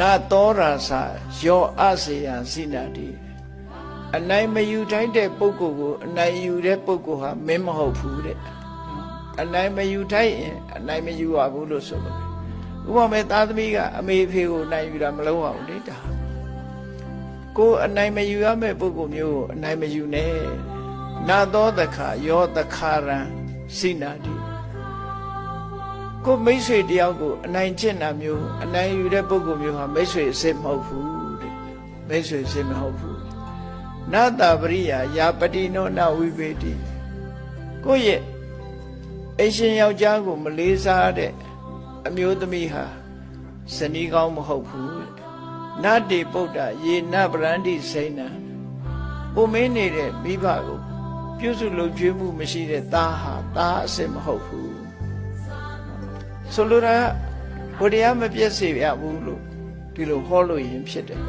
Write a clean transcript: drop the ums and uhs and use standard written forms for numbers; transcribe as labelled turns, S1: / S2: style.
S1: နာသောရာစာယောအစေယစိနာတိအနိုင်မယူထိုက်တဲ့ပုဂ္ဂိုလ်ကိုအနိုင်ယူတဲ့ပုဂ္ဂိုလ်ဟာမင်းမဟုတ်ဘူးတဲ့အနိုင်မယူထိုက်ရင်အနိုင်မယူရဘူးလို့ဆိုလို့ဥပမာသားသမီးကအမေဖေကိုနိုင်ယူတာမလုပ်အောင်လေဒါကိုအနိုင်မယူရမယ့်ပုဂ္ဂိုလ်မျိုးကိုအနိုင်မယူနဲ့နာသောတခါယောတခါရံစိနာတိကိုမိတ်ဆွေတယောက်ကိုအနိုင်ကျင့်တာမျိုးအနိုင်ယူတဲ့ပုဂ္ဂိုလ်မျိုးဟာမိတ်ဆွေအစ်မဟုတ်ဘူးတဲ့မိတ်ဆွေအစ်မဟုတ်ဘူးနာတပရိယာယာပတိနောနဝိပေတိကိုယ့်ရဲ့အရှင်ယောက်ျားကိုမလေးစားတဲ့အမျိုးသမီးဟာဇနီးကောင်းမဟုတ်ဘူးနတ္တိပုဒ္ဒယေနပရန္တိစိဏံပုံမင်းနေတဲ့မိဘကိုပြုစုလုပ်ကျွေးမှုမရှိတဲ့သားဟာသားအစ်မဟုတ်ဘူးဆိုလိုတာဘုရားမပြည့်စေရဘူးလို့ဒီလိုဟောလို့ရင်ဖြစ်တယ်